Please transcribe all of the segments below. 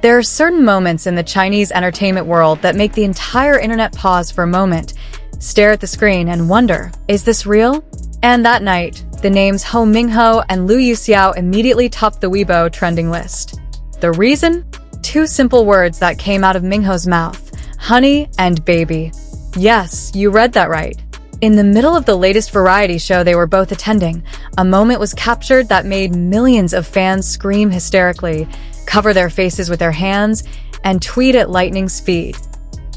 There are certain moments in the Chinese entertainment world that make the entire internet pause for a moment, stare at the screen, and wonder, is this real? And that night, the names Hou Minghao and Lu Yuxiao immediately topped the Weibo trending list. The reason? Two simple words that came out of Minghao's mouth: honey and baby. Yes, you read that right. In the middle of the latest variety show they were both attending, a moment was captured that made millions of fans scream hysterically, cover their faces with their hands, and tweet at lightning speed.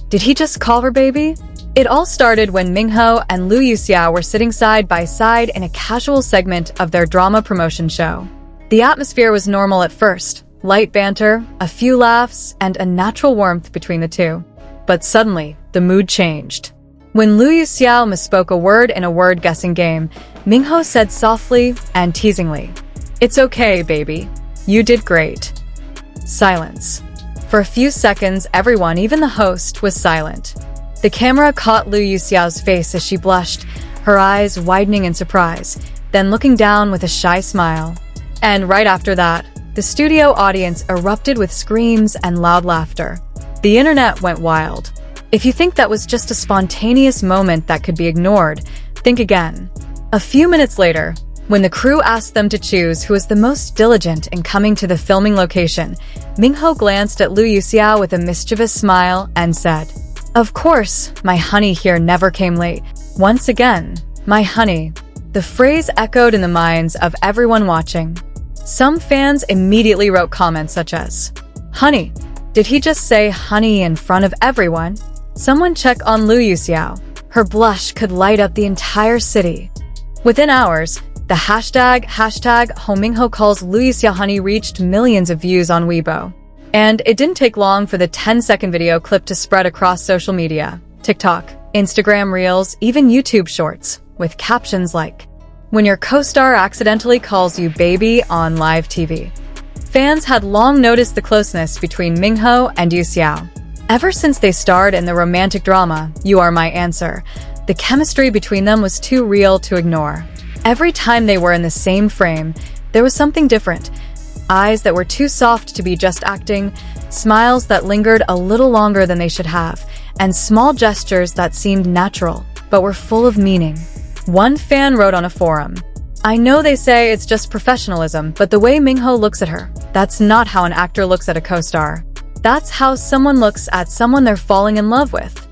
Did he just call her baby? It all started when Minghao and Lu Yuxiao were sitting side by side in a casual segment of their drama promotion show. The atmosphere was normal at first, light banter, a few laughs, and a natural warmth between the two. But suddenly, the mood changed. When Lu Yuxiao misspoke a word in a word-guessing game, Minghao said softly and teasingly, "It's okay, baby. You did great." Silence. For a few seconds, everyone, even the host, was silent. The camera caught Lu Yuxiao's face as she blushed, her eyes widening in surprise, then looking down with a shy smile. And right after that, the studio audience erupted with screams and loud laughter. The internet went wild. If you think that was just a spontaneous moment that could be ignored, think again. A few minutes later, when the crew asked them to choose who was the most diligent in coming to the filming location, Minghao glanced at Lu Yuxiao with a mischievous smile and said, "Of course, my honey here never came late. Once again, my honey." The phrase echoed in the minds of everyone watching. Some fans immediately wrote comments such as, "Honey, did he just say honey in front of everyone?" Someone check on Lu Yuxiao. Her blush could light up the entire city. Within hours, the hashtag Hou Minghao calls Lu Yuxiao honey reached millions of views on Weibo. And it didn't take long for the 10-second video clip to spread across social media, TikTok, Instagram Reels, even YouTube Shorts, with captions like, "When your co-star accidentally calls you baby on live TV." Fans had long noticed the closeness between Minghao and Yuxiao. Ever since they starred in the romantic drama, You Are My Answer, the chemistry between them was too real to ignore. Every time they were in the same frame, there was something different. Eyes that were too soft to be just acting, smiles that lingered a little longer than they should have, and small gestures that seemed natural, but were full of meaning. One fan wrote on a forum, "I know they say it's just professionalism, but the way Minghao looks at her, that's not how an actor looks at a co-star. That's how someone looks at someone they're falling in love with."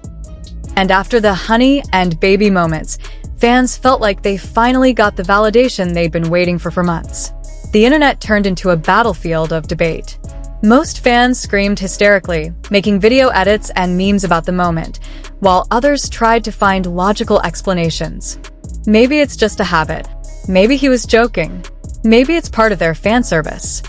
And after the honey and baby moments, fans felt like they finally got the validation they'd been waiting for months. The internet turned into a battlefield of debate. Most fans screamed hysterically, making video edits and memes about the moment, while others tried to find logical explanations. Maybe it's just a habit. Maybe he was joking. Maybe it's part of their fan service.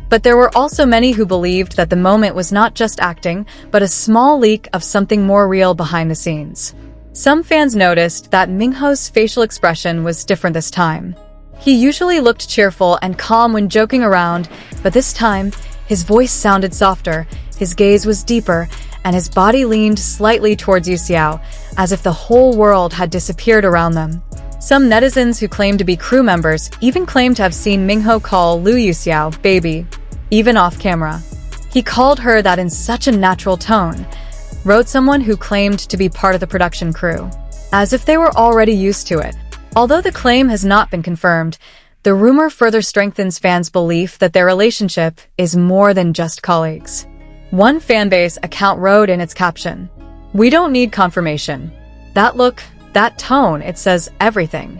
But there were also many who believed that the moment was not just acting, but a small leak of something more real behind the scenes. Some fans noticed that Minghao's facial expression was different this time. He usually looked cheerful and calm when joking around, but this time, his voice sounded softer, his gaze was deeper, and his body leaned slightly towards Yuxiao, as if the whole world had disappeared around them. Some netizens who claimed to be crew members even claimed to have seen Minghao call Lu Yuxiao baby, even off camera. He called her that in such a natural tone, wrote someone who claimed to be part of the production crew, as if they were already used to it. Although the claim has not been confirmed, the rumor further strengthens fans' belief that their relationship is more than just colleagues. One fanbase account wrote in its caption, "We don't need confirmation. That look, that tone, it says everything."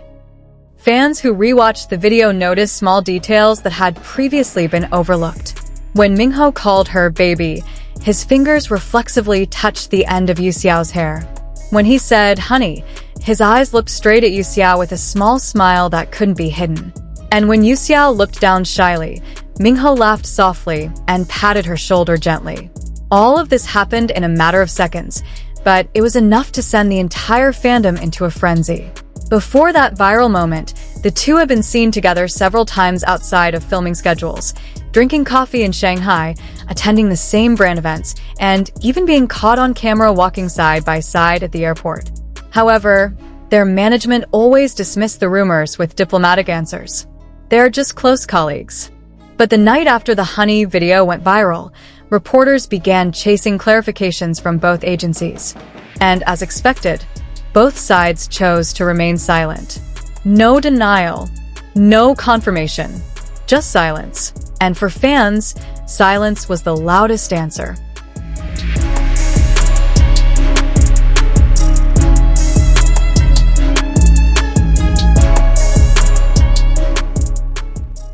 Fans who rewatched the video noticed small details that had previously been overlooked. When Minghao called her baby, his fingers reflexively touched the end of Yuxiao's hair. When he said honey, his eyes looked straight at Yuxiao with a small smile that couldn't be hidden. And when Yuxiao looked down shyly, Minghao laughed softly and patted her shoulder gently. All of this happened in a matter of seconds, but it was enough to send the entire fandom into a frenzy. Before that viral moment, the two had been seen together several times outside of filming schedules, drinking coffee in Shanghai, attending the same brand events, and even being caught on camera walking side by side at the airport. However, their management always dismissed the rumors with diplomatic answers. They're just close colleagues. But the night after the honey video went viral, reporters began chasing clarifications from both agencies. And as expected, both sides chose to remain silent. No denial, no confirmation, just silence. And for fans, silence was the loudest answer.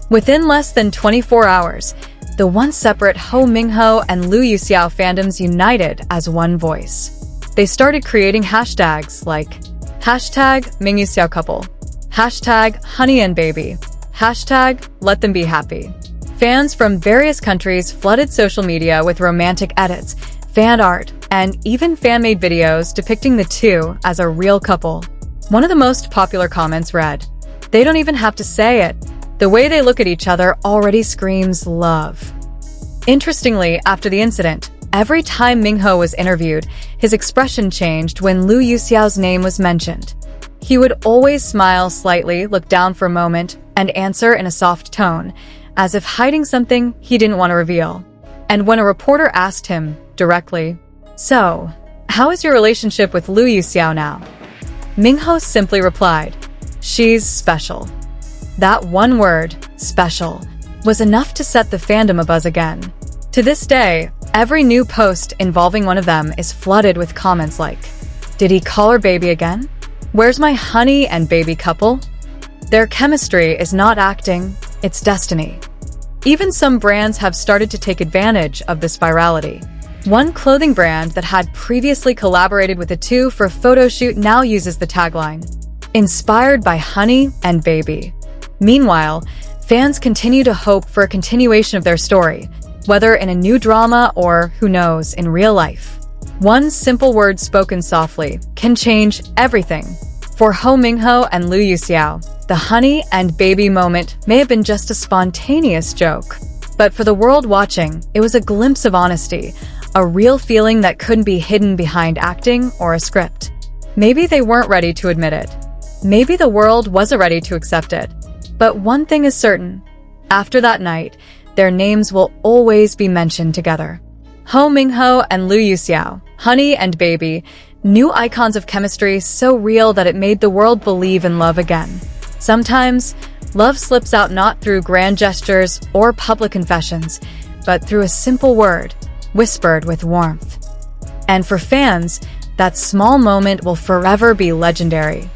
Within less than 24 hours, the once separate Hou Minghao and Lu Yuxiao fandoms united as one voice. They started creating hashtags like #MingYuxiao couple, #Honey and Baby, #Let them be happy. Fans from various countries flooded social media with romantic edits, fan art, and even fan-made videos depicting the two as a real couple. One of the most popular comments read, "They don't even have to say it. The way they look at each other already screams love." Interestingly, after the incident, every time Minghao was interviewed, his expression changed when Lu Yuxiao's name was mentioned. He would always smile slightly, look down for a moment, and answer in a soft tone, as if hiding something he didn't want to reveal. And when a reporter asked him directly, "So, how is your relationship with Lu Yuxiao now?" Minghao simply replied, "She's special." That one word, special, was enough to set the fandom abuzz again. To this day, every new post involving one of them is flooded with comments like, "Did he call her baby again? Where's my honey and baby couple?" Their chemistry is not acting, it's destiny. Even some brands have started to take advantage of this virality. One clothing brand that had previously collaborated with the two for a photo shoot now uses the tagline, "Inspired by honey and baby." Meanwhile, fans continue to hope for a continuation of their story, whether in a new drama or, who knows, in real life. One simple word spoken softly can change everything. For Hou Minghao and Lu Yuxiao, the honey and baby moment may have been just a spontaneous joke. But for the world watching, it was a glimpse of honesty, a real feeling that couldn't be hidden behind acting or a script. Maybe they weren't ready to admit it. Maybe the world wasn't ready to accept it. But one thing is certain, after that night, their names will always be mentioned together. Hou Minghao and Lu Yuxiao, honey and baby, new icons of chemistry so real that it made the world believe in love again. Sometimes, love slips out not through grand gestures or public confessions, but through a simple word, whispered with warmth. And for fans, that small moment will forever be legendary.